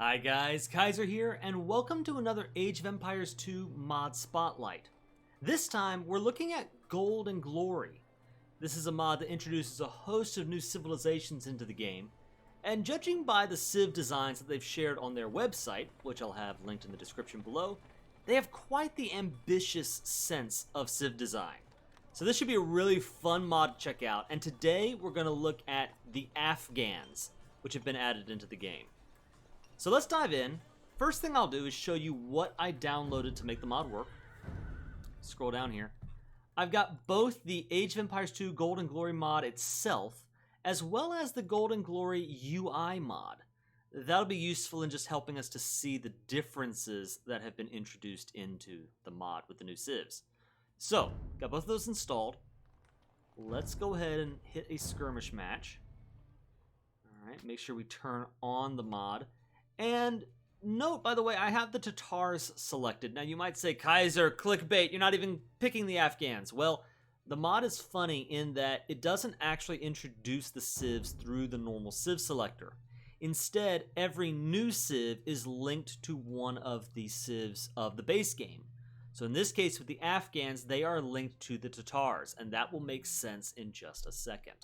Hi guys, Kaiser here, and welcome to another Age of Empires 2 mod spotlight. This time, we're looking at Gold and Glory. This is a mod that introduces a host of new civilizations into the game, and judging by the civ designs that they've shared on their website, which I'll have linked in the description below, they have quite the ambitious sense of civ design. So this should be a really fun mod to check out, and today we're going to look at the Afghans, which have been added into the game. So let's dive in. First thing I'll do is show you what I downloaded to make the mod work. Scroll down here. I've got both the Age of Empires 2 Gold and Glory mod itself, as well as the Gold and Glory UI mod. That'll be useful in just helping us to see the differences that have been introduced into the mod with the new civs. So, got both of those installed. Let's go ahead and hit a skirmish match. Alright, make sure we turn on the mod. And note, by the way, I have the Tatars selected. Now you might say, Kaiser, clickbait, you're not even picking the Afghans. Well, the mod is funny in that it doesn't actually introduce the civs through the normal civ selector. Instead, every new civ is linked to one of the civs of the base game. So in this case, with the Afghans, they are linked to the Tatars, and that will make sense in just a second.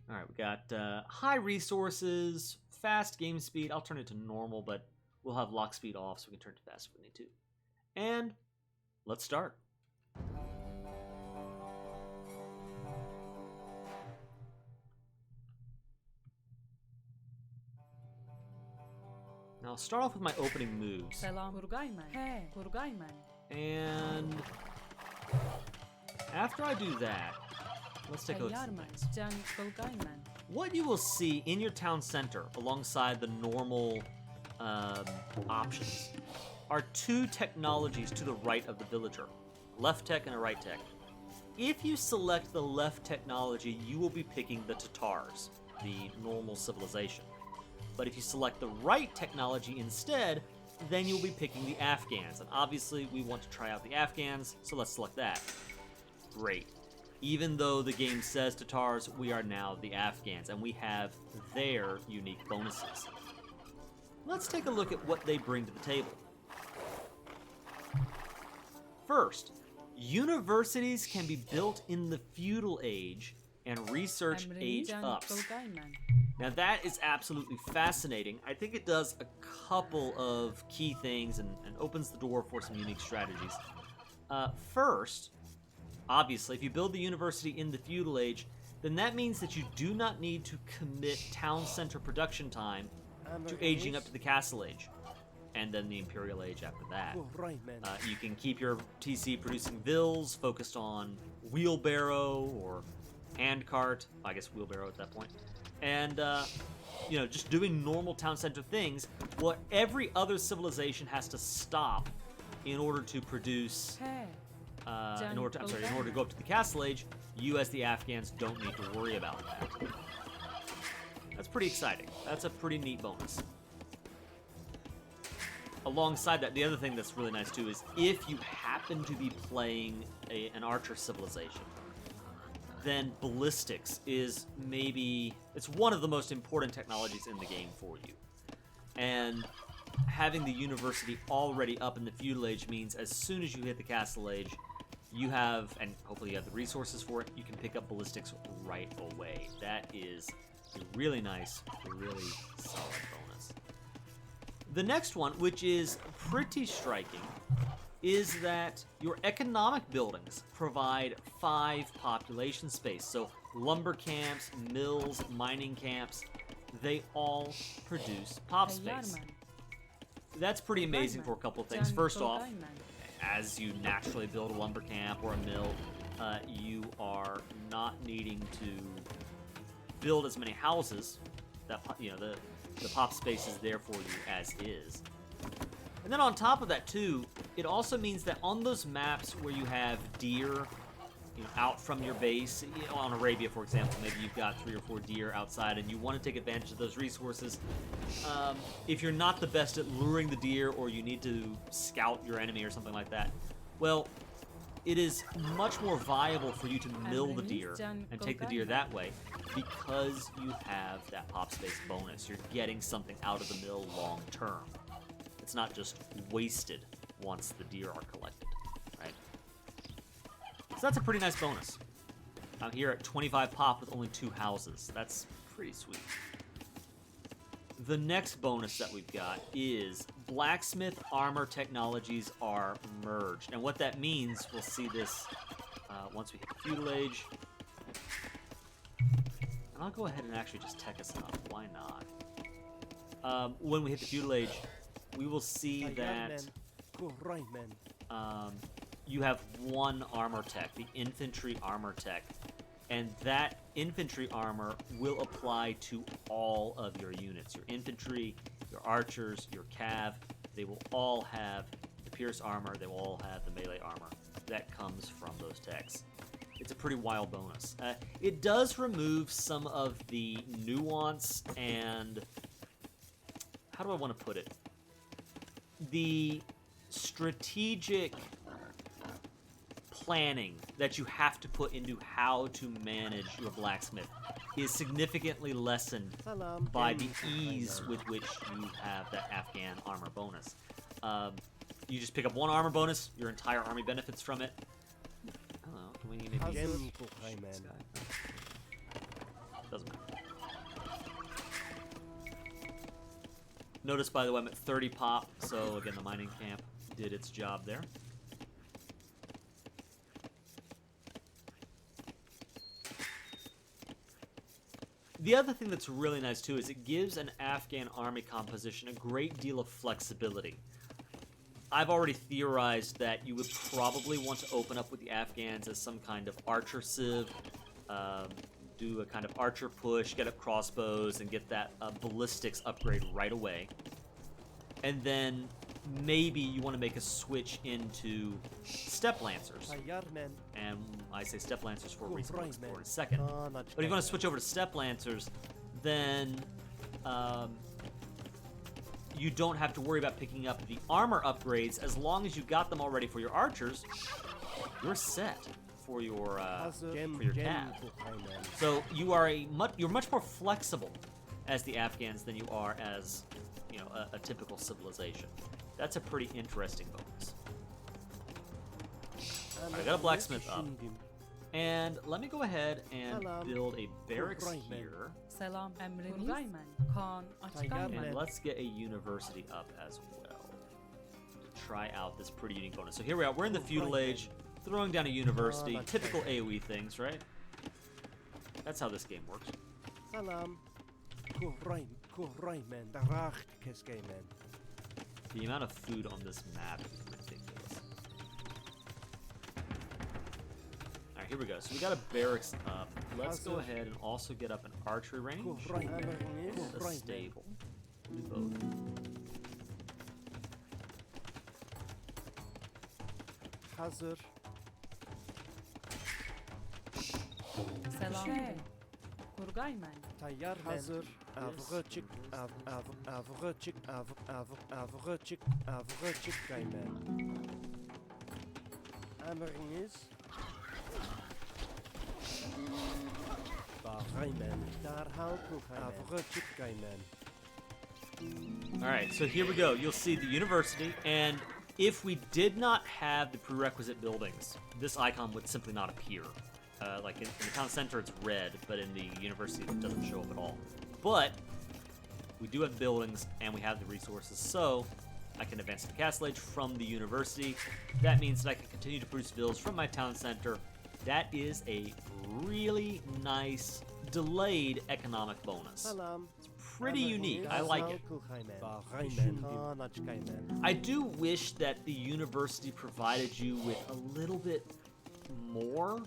Alright, we got high resources, fast game speed. I'll turn it to normal, but we'll have lock speed off so we can turn it to fast if we need to. And let's start. Now I'll start off with my opening moves. And after I do that, let's take a look at some things. What you will see in your town center, alongside the normal options, are two technologies to the right of the villager. Left tech and a right tech. If you select the left technology, you will be picking the Tatars, the normal civilization. But if you select the right technology instead, then you'll be picking the Afghans. And obviously, we want to try out the Afghans, so let's select that. Great. Even though the game says Tatars, we are now the Afghans, and we have their unique bonuses. Let's take a look at what they bring to the table. First, universities can be built in the Feudal Age and research age ups. Now that is absolutely fascinating. I think it does a couple of key things and opens the door for some unique strategies. First, obviously, if you build the university in the Feudal Age, then that means that you do not need to commit town center production time to aging up to the Castle Age, and then the Imperial Age after that. You can keep your TC producing vills focused on wheelbarrow or handcart, I guess wheelbarrow at that point, and just doing normal town center things. What every other civilization has to stop in order to produce. In order to go up to the Castle Age, you as the Afghans don't need to worry about that. That's pretty exciting. That's a pretty neat bonus. Alongside that, the other thing that's really nice too is if you happen to be playing an archer civilization, then ballistics is it's one of the most important technologies in the game for you. And having the university already up in the Feudal Age means as soon as you hit the Castle Age, you have, and hopefully you have the resources for it, you can pick up ballistics right away. That is a really nice, really solid bonus. The next one, which is pretty striking, is that your economic buildings provide 5 population space. So lumber camps, mills, mining camps, they all produce pop space. That's pretty amazing for a couple of things. First off, as you naturally build a lumber camp or a mill, you are not needing to build as many houses. That the pop space is there for you as is. And then on top of that too, it also means that on those maps where you have deer, out from your base, on Arabia, for example, maybe you've got 3 or 4 deer outside and you want to take advantage of those resources. If you're not the best at luring the deer or you need to scout your enemy or something like that, well, it is much more viable for you to mill the deer and take the deer that way because you have that pop space bonus. You're getting something out of the mill long term. It's not just wasted once the deer are collected, right? So that's a pretty nice bonus. I'm here at 25 pop with only 2 houses. That's pretty sweet. The next bonus that we've got is Blacksmith armor technologies are merged. And what that means, we'll see this once we hit the Feudal Age. And I'll go ahead and actually just tech us up. Why not? When we hit the Feudal Age, we will see that you have one armor tech, the infantry armor tech. And that infantry armor will apply to all of your units. Your infantry, your archers, your cav, they will all have the pierce armor, they will all have the melee armor. That comes from those techs. It's a pretty wild bonus. It does remove some of the nuance and... how do I want to put it? The strategic planning that you have to put into how to manage your blacksmith is significantly lessened by the ease with which you have that Afghan armor bonus. You just pick up one armor bonus, your entire army benefits from it. I don't know, can we maybe this guy? Doesn't matter. Notice, by the way, I'm at 30 pop, so again, the mining camp did its job there. The other thing that's really nice, too, is it gives an Afghan army composition a great deal of flexibility. I've already theorized that you would probably want to open up with the Afghans as some kind of archer civ, do a kind of archer push, get up crossbows, and get that ballistics upgrade right away. And then maybe you want to make a switch into steppe lancers. And I say steppe lancers for a reason we'll explore in a second. But if you want to switch over to steppe lancers, then you don't have to worry about picking up the armor upgrades. As long as you got them already for your archers, you're set for your cav. So you are you're much more flexible as the Afghans than you are as, you know, a typical civilization. That's a pretty interesting bonus. Right, I got a blacksmith up. And let me go ahead and build a barracks here. And let's get a university up as well to try out this pretty unique bonus. So here we are. We're in the Feudal Age, throwing down a university. Typical AoE things, right? That's how this game works. The amount of food on this map is ridiculous. Alright, here we go. So we got a barracks up. Let's go ahead and also get up an archery range. A stable. Do both. Hazır. Selam. Kurgayman. Tayyar hazır. Avgıçık, avgıçık kaymen. Emriniz. Bağaymen. Derhal avgıçık kaymen. Alright, so here we go. You'll see the university, and if we did not have the prerequisite buildings, this icon would simply not appear. Like in the town center, it's red, but in the university, it doesn't show up at all. But we do have buildings, and we have the resources, so I can advance to the castle age from the university. That means that I can continue to produce villas from my town center. That is a really nice delayed economic bonus. It's pretty unique. I like it. I do wish that the university provided you with a little bit more.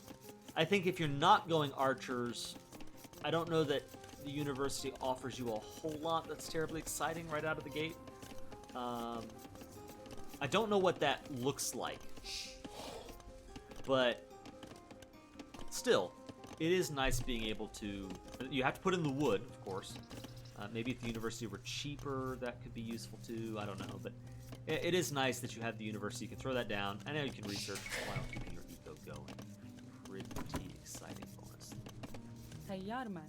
I think if you're not going archers, I don't know that the university offers you a whole lot that's terribly exciting right out of the gate. I don't know what that looks like, but still, it is nice being able to... You have to put in the wood, of course. Maybe if the university were cheaper, that could be useful too. I don't know, but it is nice that you have the university. You can throw that down. I know you can research while keeping your تیار من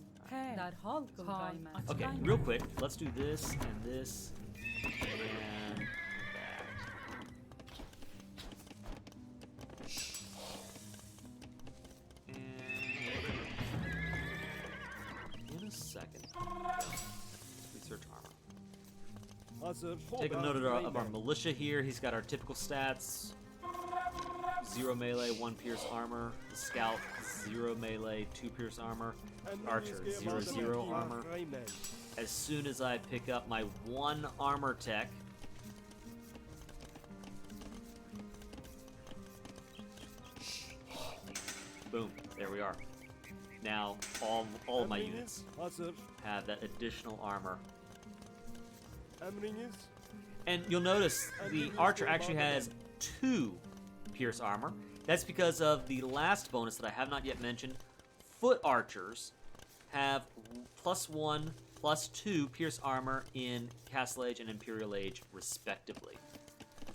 در حال کارگاه من Okay, real quick, let's do this and this and that. And in a second, research armor. Hazır. Take a note of our militia here. He's got our typical stats. 0 melee, 1 pierce armor. The scout, 0 melee, 2 pierce armor. Archer, 0 armor. As soon as I pick up my 1 armor tech, boom, there we are. Now all of my units Hazır. have that additional armor. Emriniz. And you'll notice the archer actually has 2 pierce armor. That's because of the last bonus that I have not yet mentioned. Foot archers have +1, +2 pierce armor in Castle Age and Imperial Age, respectively.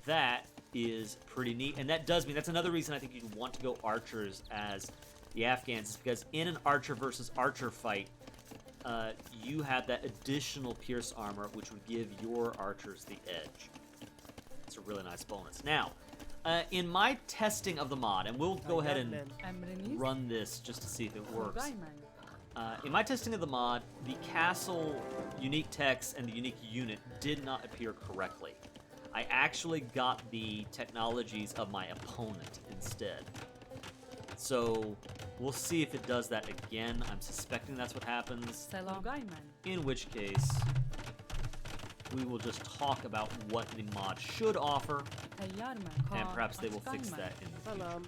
That is pretty neat, and that does mean that's another reason I think you'd want to go archers as the Afghans, is because in an archer versus archer fight, you have that additional pierce armor, which would give your archers the edge. It's a really nice bonus. Now, in my testing of the mod, and we'll go ahead and emriniz run this just to see if it works. کارگاه من In my testing of the mod, the castle unique text and the unique unit did not appear correctly. I actually got the technologies of my opponent instead. So we'll see if it does that again. I'm suspecting that's what happens, سلام کارگاه من in which case we will just talk about what the mod should offer, تیار من and perhaps they will fix کارگاه that من. in the future. Salam.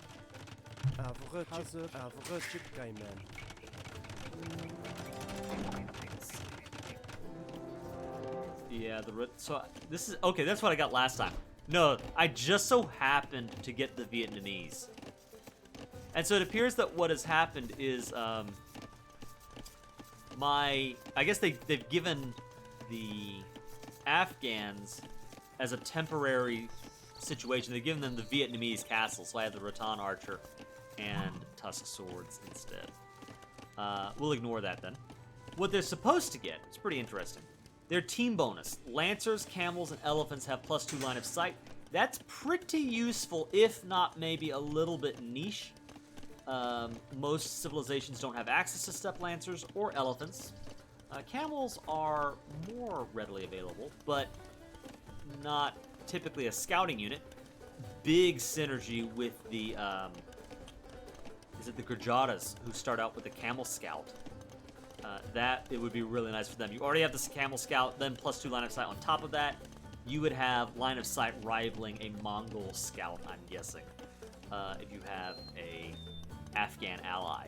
Avgı hazır. Avgı çıkayman. Yeah, so this is okay. That's what I got last time. No, I just so happened to get the Vietnamese, and so it appears that what has happened is I guess they've given the Afghans as a temporary situation. They've given them the Vietnamese castle, so I have the Rattan archer and Tusk swords instead. We'll ignore that then. What they're supposed to get is pretty interesting. Their team bonus. Lancers, camels, and elephants have +2 line of sight. That's pretty useful, if not maybe a little bit niche. Most civilizations don't have access to steppe lancers or elephants. Camels are more readily available, but not typically a scouting unit. Big synergy with the, is it the Gujaras, who start out with the camel scout. That, it would be really nice for them. You already have the camel scout, then +2 line of sight on top of that. You would have line of sight rivaling a Mongol scout, I'm guessing, if you have a Afghan ally.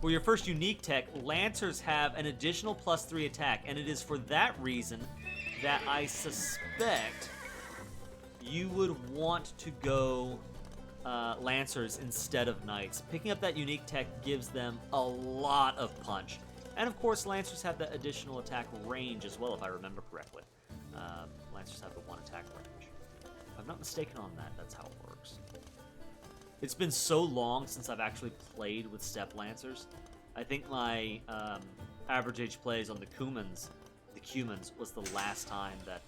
For your first unique tech, Lancers have an additional +3 attack, and it is for that reason that I suspect you would want to go Lancers instead of Knights. Picking up that unique tech gives them a lot of punch. And of course, Lancers have that additional attack range as well, if I remember correctly. Lancers have the 1 attack range. If I'm not mistaken on that, that's how it works. It's been so long since I've actually played with Steppe Lancers. I think my average age plays on the Cumans was the last time that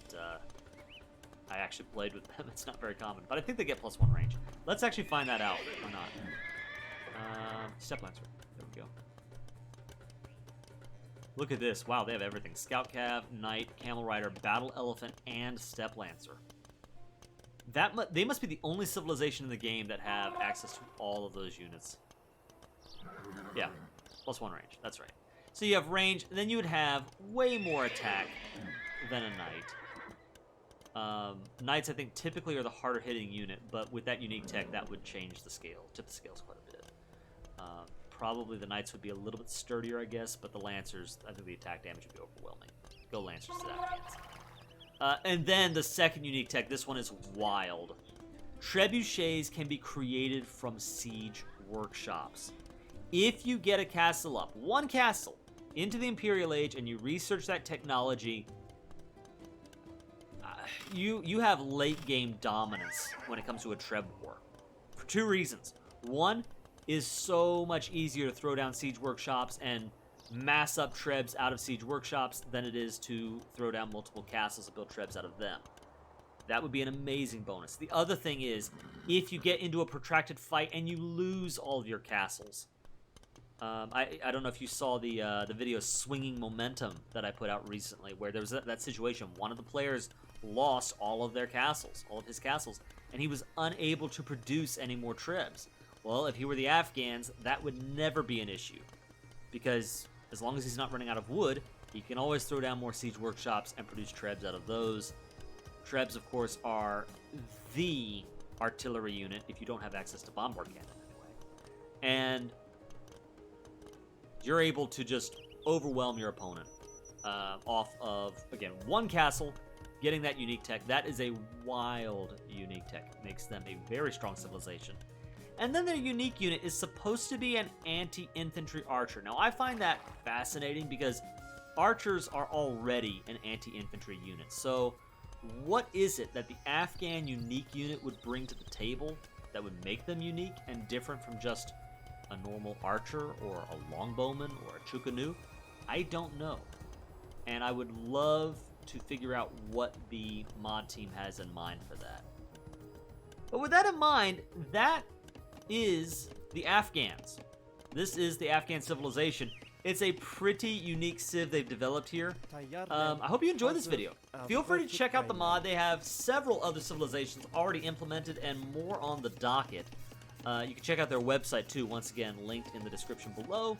I actually played with them. It's not very common, but I think they get +1 range. Let's actually find that out, or not. Steppe Lancer. There we go. Look at this. Wow, they have everything. Scout Cav, Knight, Camel Rider, Battle Elephant, and Steppe Lancer. They must be the only civilization in the game that have access to all of those units. Yeah, +1 range. That's right. So you have range, and then you would have way more attack than a Knight. Knights, I think, typically are the harder hitting unit, but with that unique tech, that would change the scale, tip the scales quite a bit. Probably the Knights would be a little bit sturdier, I guess, but the Lancers, I think the attack damage would be overwhelming. Go Lancers to that. And then the second unique tech, this one is wild. Trebuchets can be created from siege workshops. If you get a castle up, one castle, into the Imperial Age, and you research that technology, you have late game dominance when it comes to a Treb war. For 2 reasons. One, is so much easier to throw down siege workshops and mass up trebs out of siege workshops than it is to throw down multiple castles and build trebs out of them. That would be an amazing bonus. The other thing is, if you get into a protracted fight and you lose all of your castles, I don't know if you saw the video Swinging Momentum that I put out recently, where there was that situation. One of the players lost all of his castles, and he was unable to produce any more trebs. Well, if he were the Afghans, that would never be an issue, because as long as he's not running out of wood, he can always throw down more siege workshops and produce trebs out of those. Trebs, of course, are the artillery unit if you don't have access to bombard cannon anyway. And you're able to just overwhelm your opponent off of, again, one castle, getting that unique tech. That is a wild unique tech. It makes them a very strong civilization. And then their unique unit is supposed to be an anti-infantry archer. Now, I find that fascinating because archers are already an anti-infantry unit. So what is it that the Afghan unique unit would bring to the table that would make them unique and different from just a normal archer or a longbowman or a chukanu? I don't know. And I would love to figure out what the mod team has in mind for that. But with that in mind, that is the Afghans. This is the Afghan civilization. It's a pretty unique civ they've developed here. I hope you enjoyed this video. Feel free to check out the mod. They have several other civilizations already implemented and more on the docket. You can check out their website too, once again, linked in the description below,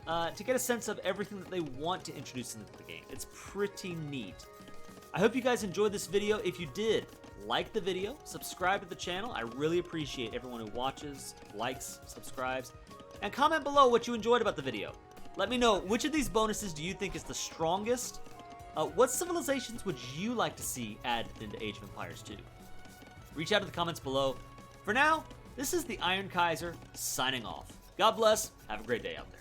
to get a sense of everything that they want to introduce into the game. It's pretty neat. I hope you guys enjoyed this video. If you did, like the video, subscribe to the channel. I really appreciate everyone who watches, likes, subscribes, and comment below what you enjoyed about the video. Let me know, which of these bonuses do you think is the strongest? What civilizations would you like to see added into Age of Empires 2? Reach out to the comments below. For now, this is the Iron Kaiser signing off. God bless. Have a great day out there.